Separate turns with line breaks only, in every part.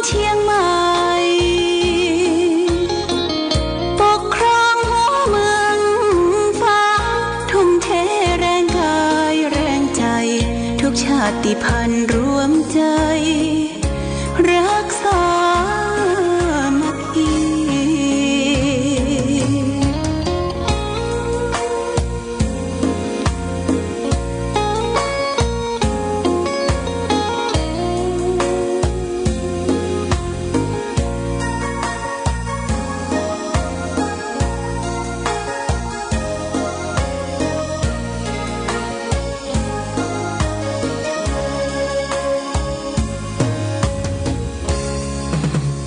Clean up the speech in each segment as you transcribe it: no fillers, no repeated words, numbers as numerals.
เชียงใหม่ปกครองหัวเมืองฟ้าทุ่มเทแรงกายแรงใจทุกชาติพันธุ์รวมใจรักษามัคคี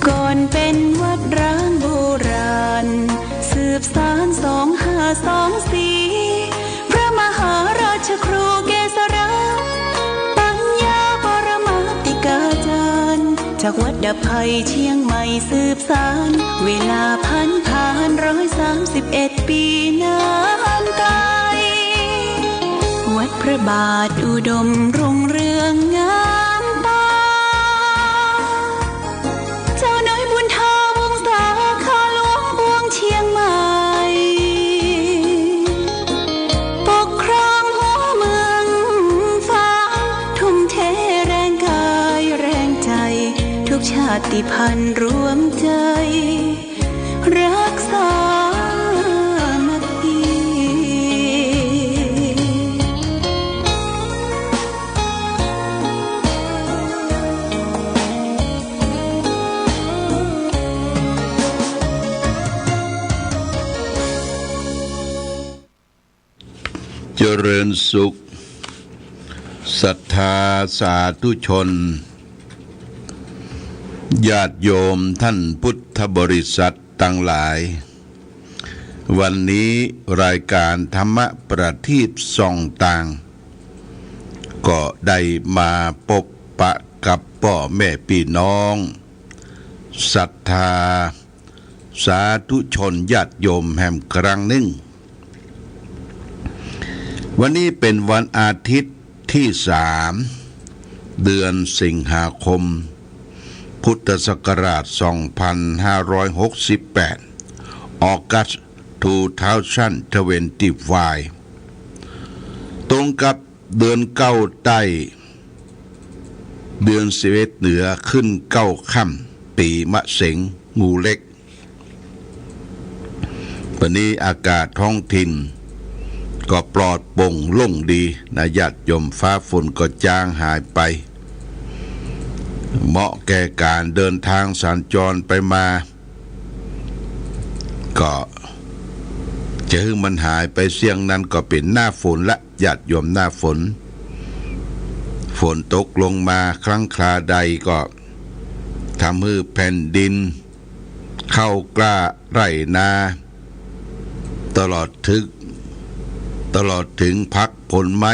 ก่อนเป็นวัดร้างโบราณสืบสาน2524พระมหาราชครูเกษราปัญญาปรมาติกาจารย์จากวัดดับภัยเชียงใหม่สืบสานเวลาผ่าน131 ปีนานไกลวัดพระบาทอุดมรุ่งเรืองงามตาเจ้าน้อยบุญทาวงศาข้าหลวงปวงเชียงใหม่ปกครองหัวเมืองฟ้าทุ่มเทแรงกายแรงใจทุกชาติพันธุ์รวมใจรักษามัคคี
เจริญสุขศรัทธาสาธุชนญาติโยมท่านพุทธบริษัททั้งหลายวันนี้รายการธรรมประทีปส่องต่างก็ได้มาพบปะกับพ่อแม่พี่น้องศรัทธาสาธุชนญาติโยมแห่งครั้งหนึ่งวันนี้เป็นวันอาทิตย์ที่3 เดือนสิงหาคมพุทธศักราช 2568 August 2025 ตรงกับเดือนเก้าใต้เดือน11เหนือขึ้น9ค่ำปีมะเสงงูเล็กวันนี้อากาศท้องถิ่นก็ปลอดโปร่งโล่งดีนะญาติโยมฟ้าฝนก็จางหายไปเหมาะแก่การเดินทางสัญจรไปมาก็จะให้มันหายไปเสียงนั้นก็เป็นหน้าฝนละญาติโยมหน้าฝนฝนตกลงมาครั้งคราใดก็ทำให้แผ่นดินเข้ากล้าไร่นาตลอดถึงพักผลไม้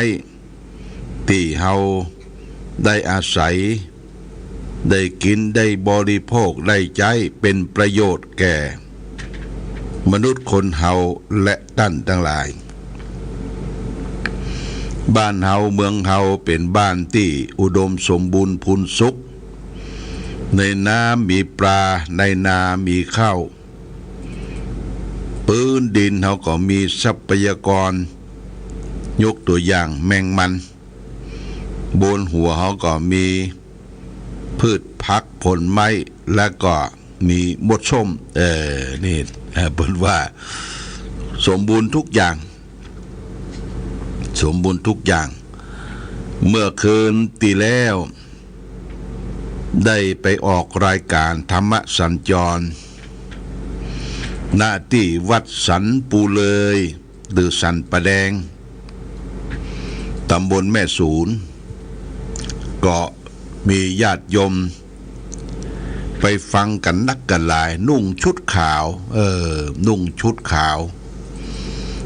ที่เฮาได้อาศัยได้กินได้บริโภคได้ใช้เป็นประโยชน์แก่มนุษย์คนเฮาและท่านทั้งหลายบ้านเฮาเมืองเฮาเป็นบ้านที่อุดมสมบูรณ์พูนสุขในน้ำมีปลาในนามีข้าวพื้นดินเฮาก็มีทรัพยากรยกตัวอย่างแมงมันบนหัวเขาก็มีพืชพักผลไม้และก็มีมดส้มนี่เพิ่นว่าสมบูรณ์ทุกอย่างเมื่อคืนที่แล้วได้ไปออกรายการธรรมสัญจรณที่วัดสันปูเลยหรือสันประแดงตำบลแม่สูนก็มีญาติโยมไปฟังกันนักกันหลายนุ่งชุดขาวนุ่งชุดขาว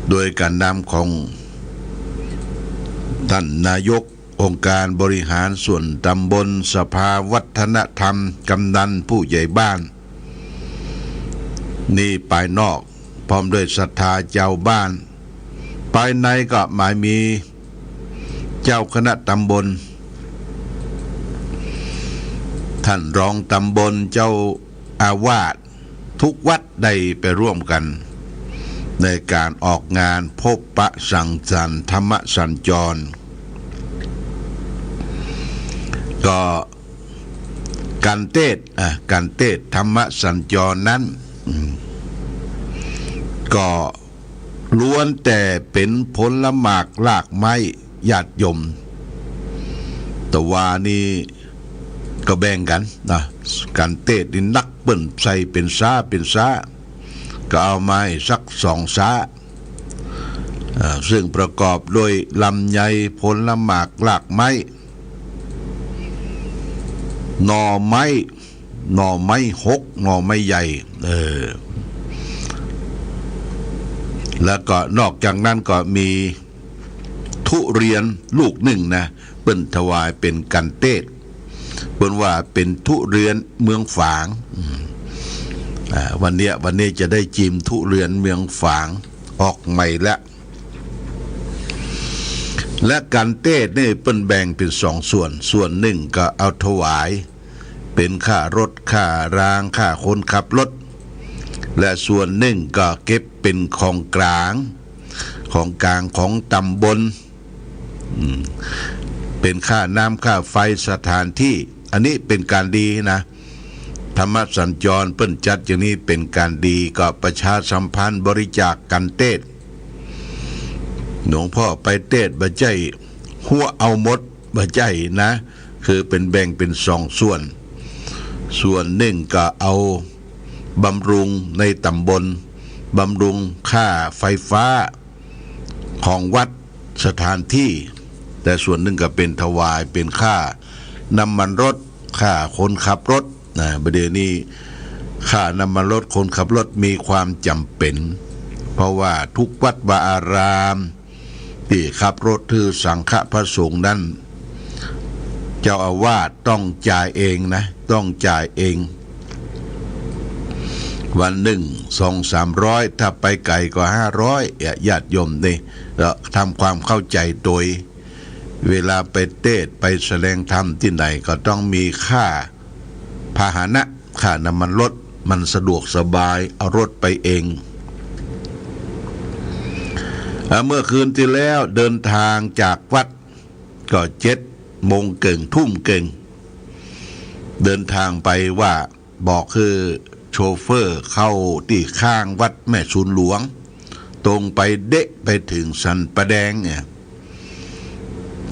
โดยการนำของท่านนายกองค์การบริหารส่วนตำบลสภาวัฒนธรรมกำนันผู้ใหญ่บ้านนี่ภายนอกพร้อมด้วยศรัทธาเจ้าบ้านภายในก็หมายมีเจ้าคณะตำบลท ท่านรองตำบลเจ้าอาวาสทุกวัดได้ไปร่วมกันในการออกงานพบปะสังสรรค์ธรรมสัญจรก็การเทศธรรมสัญจรนั้นก็ล้วนแต่เป็นผลหมากลากไม้ญาติโยมแต่ว่านี่ก็แบ่งกันนะการเทศนี่นักเปิ้นใส่เป็นซ้าก็เอาไม้สัก2 ซ้าซึ่งประกอบด้วยลำไยผลหมากลากไม้หน่อไม้หกหน่อไม้ใหญ่แล้วก็นอกจากนั้นก็มีทุเรียนลูกหนึ่งนะเปิ้นถวายเป็นกันเทศเปิ้นว่าเป็นทุเรียนเมืองฝางวันนี้จะได้จิ้มทุเรียนเมืองฝางออกใหม่และกันเทศนี่เปิ้นแบ่งเป็น2 ส่วนหนึ่งก็เอาถวายเป็นค่ารถค่ารางค่าคนขับรถและส่วนหนึ่งก็เก็บเป็นของกลางของตำบลเป็นค่าน้ำค่าไฟสถานที่อันนี้เป็นการดีนะธรรมสัญจรเปิ้นจัดอย่างนี้เป็นการดีก็ประชาสัมพันธ์บริจาคกันเทศหลวงพ่อไปเทศบ่ใจหัวเอาหมดบ่ใจนะคือเป็นแบ่งเป็น2 ส่วนหนึ่งก็เอาบำรุงในตำบลบำรุงค่าไฟฟ้าของวัดสถานที่แต่ส่วนหนึ่งก็เป็นถวายเป็นค่าน้ำมันรถค่าคนขับรถประเดี๋ยวนี้ค่าน้ำมันรถคนขับรถมีความจำเป็นเพราะว่าทุกวัดวาอารามที่ขับรถถือสังฆพระสงฆ์นั้นเจ้าอาวาสต้องจ่ายเองนะต้องจ่ายเองวันหนึ่ง200-300ถ้าไปไกลก็500ญาติโยมนี่แล้วทำความเข้าใจโดยเวลาไปเทศไปแสดงธรรมที่ไหนก็ต้องมีค่าพาหนะค่าน้ำมันรถมันสะดวกสบายเอารถไปเองเมื่อคืนที่แล้วเดินทางจากวัดก็7 โมงเกิงทุ่มเกิงเดินทางไปว่าบอกคือโชเฟอร์เข้าที่ข้างวัดแม่ศูนย์หลวงตรงไปเดะไปถึงสันปะแดงเนี่ย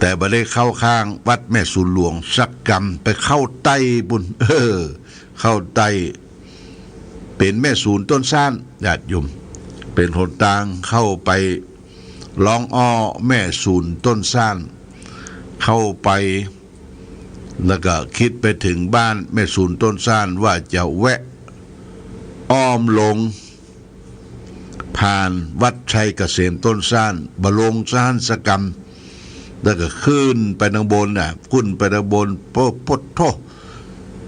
แต่บ่ได้เข้าข้างวัดแม่ศูนย์หลวงสักกรรมไปเข้าใต้บุญเข้าใต้เป็นแม่ศูนย์ต้นซ่านญาติโยมเป็นหนทางเข้าไปร้องอ้อแม่ศูนย์ต้นซ่านเข้าไปแล้วก็คิดไปถึงบ้านแม่ศูนย์ต้นซ่านว่าจะแวะอ้อมลงผ่านวัดชัยเกษมต้นซ่านบลงซ่านสกรรมแล้วก็ขึ้นไปทางบนขึ้นไปทางบนพดโท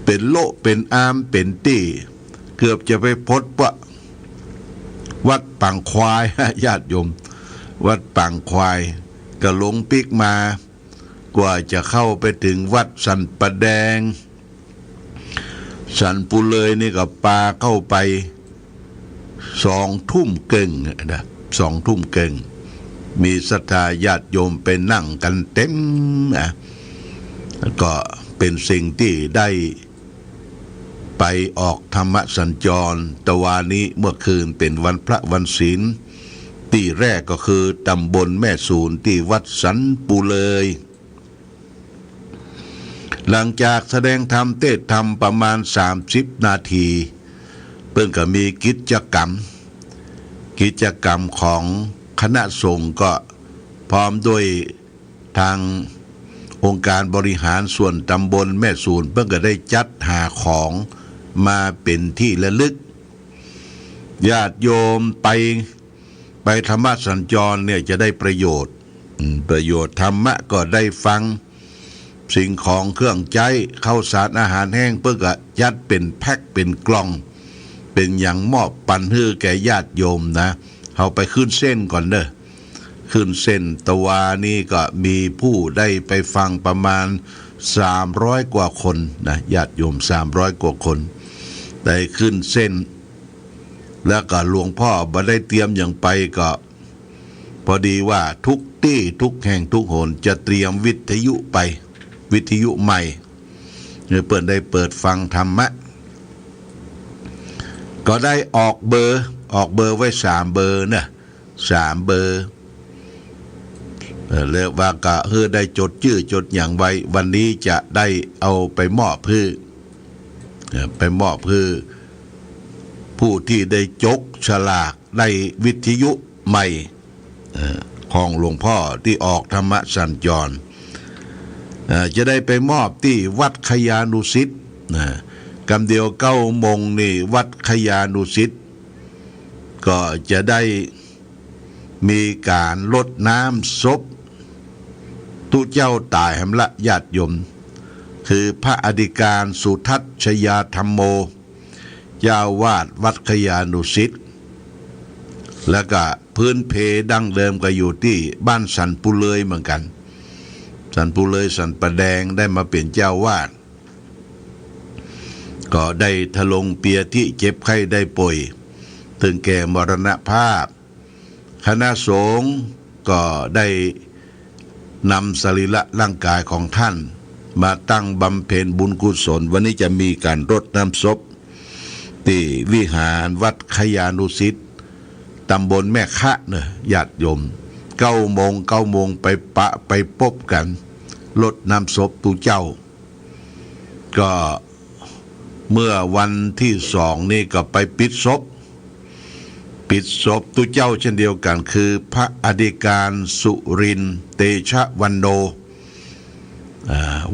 เป็นโลเป็นอามเป็นตี้เกือบจะไปพดว่าวัดปังควายญาติโยมวัดปังควายก็ลงปิกมากว่าจะเข้าไปถึงวัดสันปะแดงสันปุเลยนี่ก็ปาเข้าไป2 ทุ่มเกิงนะ2 ทุ่มเกิงมีศรัทธาญาติโยมไปนั่งกันเต็มก็เป็นสิ่งที่ได้ไปออกธรรมสัญจรตะวันนี้เมื่อคืนเป็นวันพระวันศีลที่แรกก็คือตำบลแม่ศูนย์ที่วัดสันปุเลยหลังจากแสดงธรรมเทศธรรมประมาณ30 นาทีเพิ่นก็มีกิจกรรมของคณะสงฆ์ก็พร้อมด้วยทางองค์การบริหารส่วนตำบลแม่ศูนย์เพิ่นก็ได้จัดหาของมาเป็นที่ระลึกญาติโยมไปธรรมสัญจรเนี่ยจะได้ประโยชน์ธรรมะก็ได้ฟังสิ่งของเครื่องใช้ข้าวสารอาหารแห้งเพื่อก็ยัดเป็นแพ็คเป็นกล่องเป็นอย่างมอบปันฮื้อแก่ญาติโยมนะเอาไปขึ้นเส้นก่อนเด้อขึ้นเส้นตะวานี่ก็มีผู้ได้ไปฟังประมาณ 300 กว่าคนนะญาติโยม300 กว่าคนได้ขึ้นเส้นแล้วก็หลวงพ่อบ่ได้เตรียมอย่างไปก็พอดีว่าทุกที่ทุกแห่งทุกหนจะเตรียมวิทยุไปวิทยุใหม่เปิดได้เปิดฟังธรรมะก็ได้ออกเบอร์ไว้3 เบอร์นะ3 เบอร์เรียกว่าก็ได้จดชื่อจดอย่างไว้วันนี้จะได้เอาไปมอบเพื่อผู้ที่ได้จกฉลากได้วิทยุใหม่ของหลวงพ่อที่ออกธรรมสัญจรจะได้ไปมอบที่วัดขยานุสิทธิ์กำเดียว9 โมงนี่วัดขยานุสิทธิ์ก็จะได้มีการรดน้ำศพตุเจ้าตายหำละญาติโยมคือพระอธิการสุทัศน์ชยาธรรมโมเจ้าวาดวัดขยานุสิทธิ์แล้วก็พื้นเพดั้งเดิมก็อยู่ที่บ้านสันปุเลยเหมือนกันสันปุเลยสันปะแดงได้มาเป็นเจ้าวาดก็ได้ทะลงเปียที่เจ็บไข้ได้ป่วยถึงแก่มรณภาพคณะสงฆ์ก็ได้นำสรีระร่างกายของท่านมาตั้งบำเพ็ญบุญกุศลวันนี้จะมีการรดน้ำศพที่วิหารวัดขยานุสิทธิ์ตำบลแม่คะเนอะญาติโยม9 โมงไปพบกันรดน้ำศพตุเจ้าก็เมื่อวันที่2นี่ก็ไปปิดศพตุเจ้าเช่นเดียวกันคือพระอธิการสุรินทร์เตชะวันโน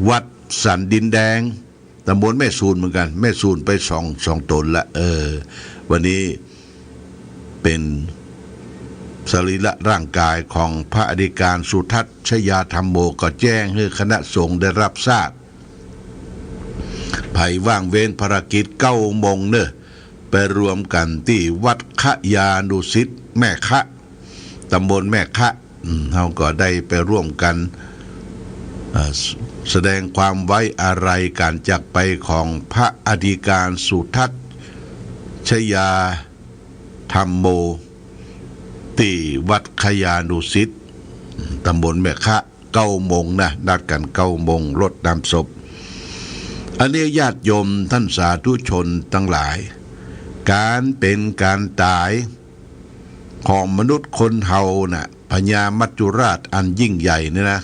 วัดสันดินแดงตำบลแม่ซูนเหมือนกันแม่ซูนไปสองตนละวันนี้เป็นสรีระร่างกายของพระอธิการสุทัศน์ชยาธรรมโมก็แจ้งให้คณะสงฆ์ได้รับทราบไผ่ว่างเว้นภารกิจ9 โมงเนอะไปรวมกันที่วัดขยานุสิทธิ์แม่คะตำบลแม่คะเราก็ได้ไปร่วมกันแสดงความไว้อาลัยการจากไปของพระอธิการสุทัศน์ชยาธรรมโมที่วัดขยานุสิทธิ์ตำบลแม่คะ9 โมงนะนัดกัน9 โมงรดน้ำศพอันนี้ญาติโยมท่านสาธุชนทั้งหลายการเป็นการตายของมนุษย์คนเฮาน่ะพญามัจจุราชอันยิ่งใหญ่นี่นะ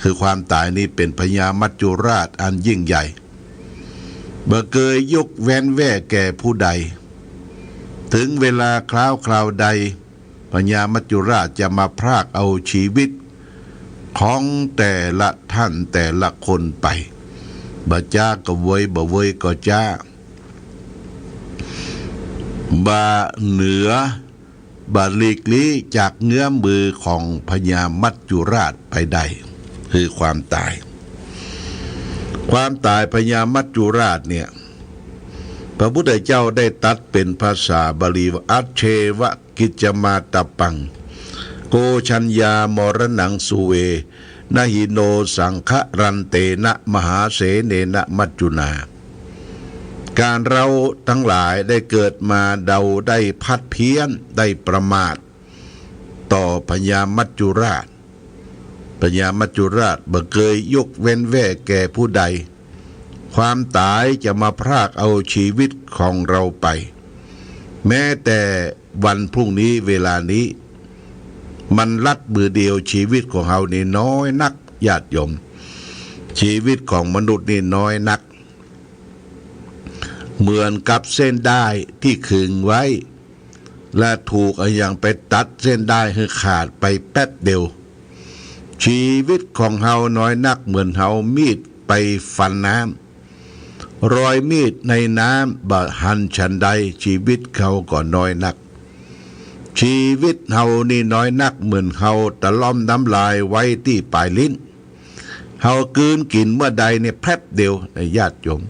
คือความตายนี้เป็นพญามัจจุราชอันยิ่งใหญ่บ่เคยยกเว้นแว่แก่ผู้ใดถึงเวลาคราวใดพญามัจจุราชจะมาพรากเอาชีวิตของแต่ละท่านแต่ละคนไปบ่จ้าก็เวยบ่เวยก็จ้าบ่เหนือบาลีกลี้จากเงื้อมมือของพญามัจจุราชไปได้คือความตายพญามัจจุราชเนี่ยพระพุทธเจ้าได้ตรัสเป็นภาษาบาลีว่าอัจเชวะกิจมาตปังโกชัญญามรณังสุเวนหิโนสังฆรันเตนะมหาเสเนนะมัจจุนาการเราทั้งหลายได้เกิดมาเดาได้พัดเพี้ยนได้ประมาทต่อพญามัจจุราชบ่เคยยกเว้นแว่แก่ผู้ใดความตายจะมาพรากเอาชีวิตของเราไปแม้แต่วันพรุ่งนี้เวลานี้มันลัดมือเดียวชีวิตของเรานี่น้อยนักญาติโยมชีวิตของมนุษย์นี่น้อยนักเหมือนกับเส้นได้ที่ขึงไว้และถูกอย่างไปตัดเส้นได้ให้ขาดไปแป๊บเดียวชีวิตของเฮาน้อยนักเหมือนเฮามีดไปฟันน้ำรอยมีดในน้ำบะหันฉันใดชีวิตเขาก็น้อยนักชีวิตเฮานี่น้อยนักเหมือนเฮาตะล่อมน้ำลายไว้ที่ปลายลิ้นเฮากลืนกินเมื่อใดเนี่ยแป๊บเดียวญาติโยม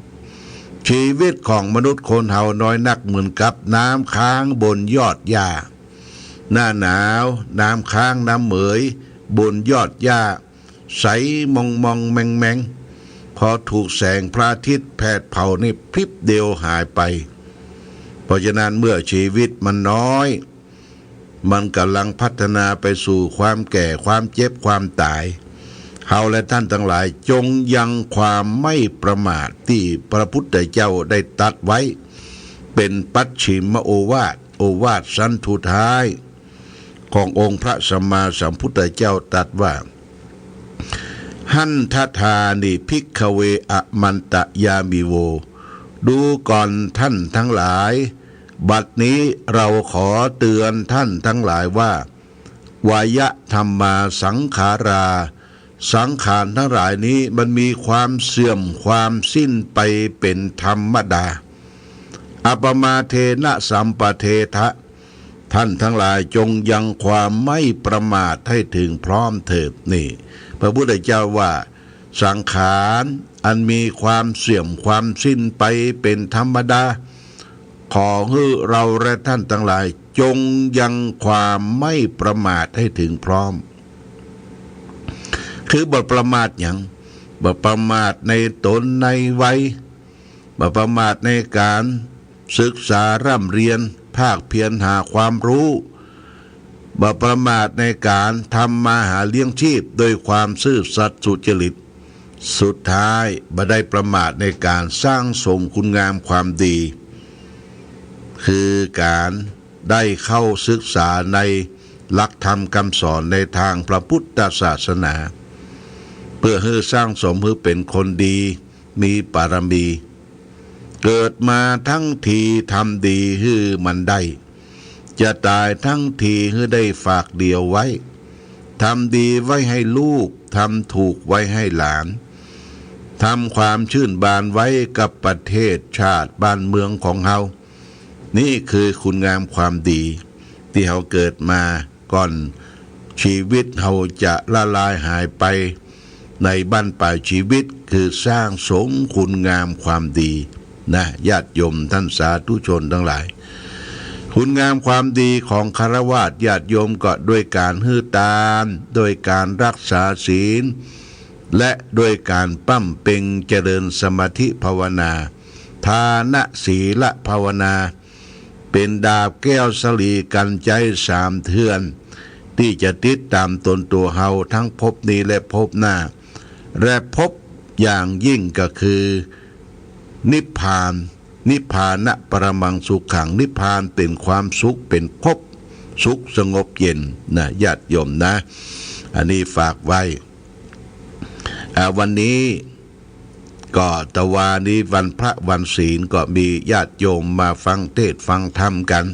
ชีวิตของมนุษย์คนเฮาน้อยนักเหมือนกับน้ำค้างบนยอดหญ้าหน้าหนาวน้ำค้างน้ำเหมยบนยอดหญ้าใสมองแมง พอถูกแสงพระอาทิตย์แผดเผานี่พริบเดียวหายไปเพราะฉะนั้นเมื่อชีวิตมันน้อยมันกำลังพัฒนาไปสู่ความแก่ความเจ็บความตายเฮาและท่านทั้งหลายจงยังความไม่ประมาทที่พระพุทธเจ้าได้ตรัสไว้เป็นปัจฉิมโอวาทโอวาทสั้นสุดท้ายขององค์พระสัมมาสัมพุทธเจ้าตรัสว่าหันทธานิภิกขเวอมันตยามิโวดูก่อนท่านทั้งหลายบัดนี้เราขอเตือนท่านทั้งหลายว่าวายธรรมาสังขาราสังขารทั้งหลายนี้มันมีความเสื่อมความสิ้นไปเป็นธรรมดาอปมาเทนะสัมปเททะท่านทั้งหลายจงยังความไม่ประมาทให้ถึงพร้อมเถิดนี่พระพุทธเจ้าว่าสังขารอันมีความเสื่อมความสิ้นไปเป็นธรรมดาขอให้เราและท่านทั้งหลายจงยังความไม่ประมาทให้ถึงพร้อมคือบ่ประมาทอย่างบ่ประมาทในตนในวัยบ่ประมาทในการศึกษาร่ำเรียนภาคเพียรหาความรู้บ่ประมาทในการทำมาหาเลี้ยงชีพโดยความซื่อสัตย์สุจริตสุดท้ายบ่ได้ประมาทในการสร้างสมคุณงามความดีคือการได้เข้าศึกษาในหลักธรรมคำสอนในทางพระพุทธศาสนาเพื่อให้สร้างสมให้เป็นคนดีมีบารมีเกิดมาทั้งทีทำดีให้มันได้จะตายทั้งทีให้ได้ฝากเดียวไว้ทำดีไว้ให้ลูกทำถูกไว้ให้หลานทำความชื่นบานไว้กับประเทศชาติบ้านเมืองของเฮานี่คือคุณงามความดีที่เฮาเกิดมาก่อนชีวิตเฮาจะละลายหายไปในบั้นปลายชีวิตคือสร้างสมคุณงามความดีนะญาติโยมท่านสาธุชนทั้งหลายคุณงามความดีของฆราวาสญาติโยมก็ด้วยการให้ทานโดยการรักษาศีลและโดยการปั้มเพ็งเจริญสมาธิภาวนาทานศีลภาวนาเป็นดาบแก้วสลีกันใจสามเทือนที่จะติดตามตนตัวเฮาทั้งภพนี้และภพหน้าและพบอย่างยิ่งก็คือนิพพานนิพพานะปรมังสุขขังนิพพานเป็นความสุขเป็นภพสุขสงบเย็นนะญาติโยมนะอันนี้ฝากไว้วันนี้ก็ตะวานี้วันพระวันศีลก็มีญาติโยมมาฟังเทศฟังธรรมกัน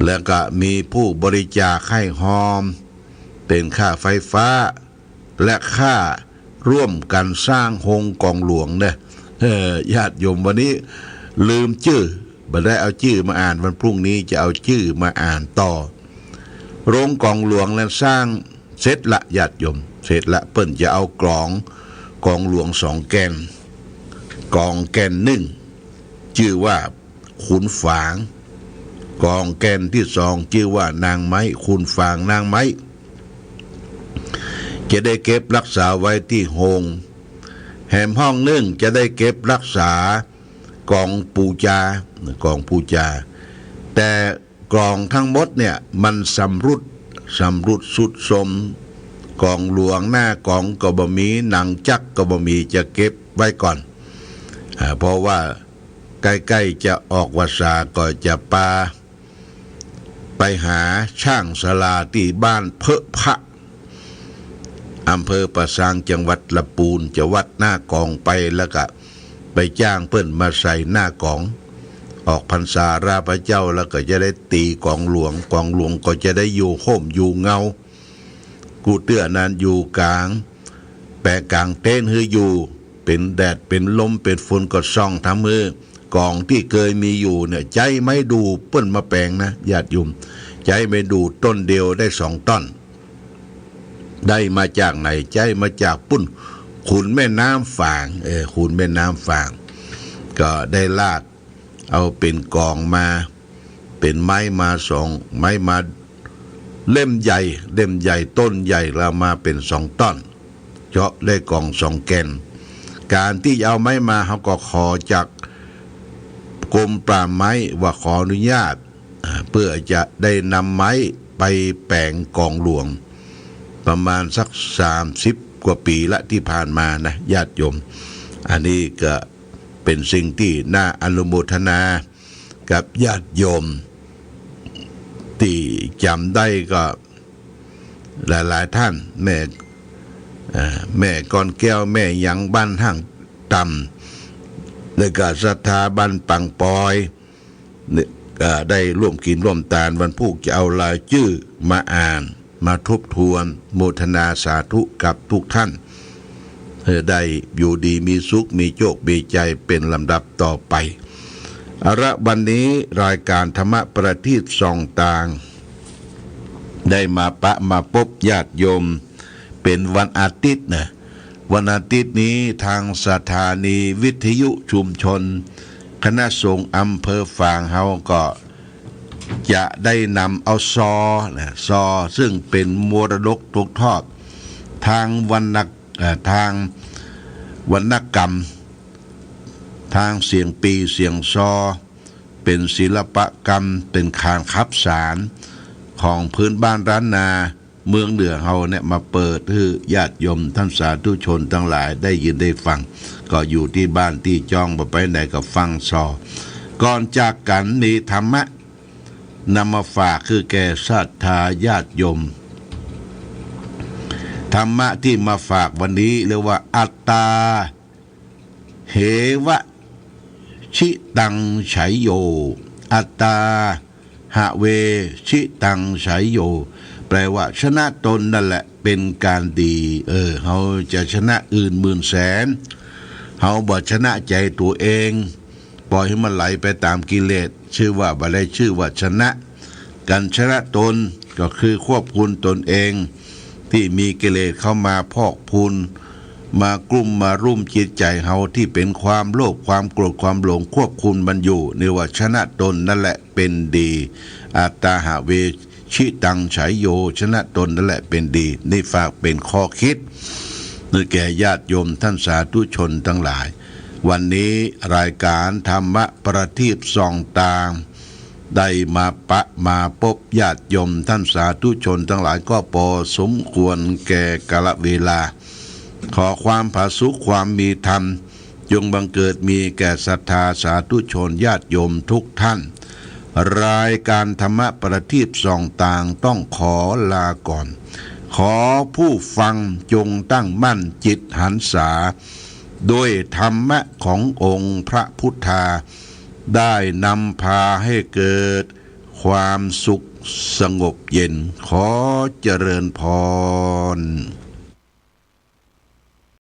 แล้วก็มีผู้บริจาคให้หอมเป็นค่าไฟฟ้าและค่าร่วมกันสร้างโฮงกองหลวงเนี่ยญาติโยมวันนี้ลืมชื่อบ่ได้เอาชื่อมาอ่านวันพรุ่งนี้จะเอาชื่อมาอ่านต่อโรงกองหลวงแล้วสร้างเสร็จละญาติโยมเสร็จละเปิ้นจะเอากองหลวง2 แกนกองแกน1ชื่อว่าขุนฝางกองแกนที่2ชื่อว่านางไม้ขุนฝางนางไม้จะได้เก็บรักษาไว้ที่โฮงแหมห้อง1จะได้เก็บรักษากองปูจาแต่กองทั้งหมดเนี่ยมันสำรุดสุดสมกองหลวงหน้ากองก็บ่มีหนังจักก็บ่มีจะเก็บไว้ก่อนเพราะว่าใกล้ๆจะออกวาสาก็จะไปหาช่างศาลาที่บ้านเพอะพะอำเภอประสางจังหวัดลำพูนจะวัดหน้ากองไปแล้วก็ไปจ้างเพิ่นมาใส่หน้ากองออกพรรษาราพระเจ้าแล้วก็จะได้ตีกองหลวงก็จะได้อยู่ห่มอยู่เงากูเตื้อนั้นอยู่กลางแปะกลางเต้นฮืออยู่เป็นแดดเป็นลมเป็นฝนก็ส่องทำมือกองที่เคยมีอยู่เนี่ยใจไม่ดูเปิ้นมาแปลงนะญาติโยมใจไม่ดูต้นเดียวได้2 ต้นได้มาจากไหนใจมาจากปุ้นขุนแม่น้ำฝางขุนแม่น้ำฝางก็ได้ลากเอาเป็นกองมาเป็นไม้มา2 ไม้มาเล่มใหญ่ต้นใหญ่เรามาเป็น2 ต้นเจาะได้กอง2 แกน การที่เอาไม้มาเขาก็ขอจากกรมป่าไม้ว่าขออนุญาตเพื่อจะได้นำไม้ไปแปลงกองหลวงประมาณสัก30 กว่าปีละที่ผ่านมานะญาติโยมอันนี้ก็เป็นสิ่งที่น่าอนุโมทนากับญาติโยมที่จำได้ก็หลายๆท่านแม่ก้อนแก้วแม่ยังบ้านห้างต่ำและก็สถาบันปังปอยได้ร่วมกินร่วมทานวันพุธจะเอารายชื่อมาอ่านมาทบทวนโมทนาสาธุกับทุกท่านได้อยู่ดีมีสุขมีโชคมีใจเป็นลำดับต่อไปวันนี้รายการธรรมะประทีปส่องต่างได้มาพบญาติโยมเป็นวันอาทิตย์นะวันอาทิตย์นี้ทางสถานีวิทยุชุมชนคณะสงฆ์อำเภอฝางเฮาก็จะได้นำเอาซอซึ่งเป็นมรดกตกทอดทางวรรณกรรมทางเสียงปีเสียงซอเป็นศิลปกรรมเป็นคานคับสารของพื้นบ้านร้านนาเมืองเหนือเฮาเนี่ยมาเปิดให้ญาติโยมท่านสาธุชนทั้งหลายได้ยินได้ฟังก็อยู่ที่บ้านที่จ้องบ่ไปไหนก็ฟังซอก่อนจากกันมีธรรมะนำมาฝากคือแก่ศรัทธาญาติโยมธรรมะที่มาฝากวันนี้เรียกว่าอัตตาเหวะชิตังไฉโยอัตตาหะเวชิตังไฉโยแปลว่าชนะตนนั่นแหละเป็นการดีเขาจะชนะอื่นหมื่นแสนเขาบ่ชนะใจตัวเองปล่อยให้มันไหลไปตามกิเลสชื่อว่าบ่ได้ชื่อว่าชนะการชนะตนก็คือควบคุมตนเองที่มีกิเลสเข้ามาพอกพูนมากลุ่มมารุ่มจิตใจเฮาที่เป็นความโลภความโกรธความหลงควบคุมมันอยู่นี่ว่าชนะตนนั่นแหละเป็นดีอัตตาหะเวชิตังไฉโยชนะตนนั่นแหละเป็นดีนี่ฝากเป็นข้อคิดนี่แก่ญาติโยมท่านสาธุชนทั้งหลายวันนี้รายการธรรมะประทีปส่องต่างได้มาพบญาติโยมท่านสาธุชนทั้งหลายก็พอสมควรแก่กาลเวลาขอความผาสุกความมีธรรมจงบังเกิดมีแก่ศรัทธาสาธุชนญาติโยมทุกท่านรายการธรรมะประทีปส่องต่างต้องขอลาก่อนขอผู้ฟังจงตั้งมั่นจิตหันษาด้วยธรรมะขององค์พระพุทธาได้นำพาให้เกิดความสุขสงบเย็นขอเจริญพร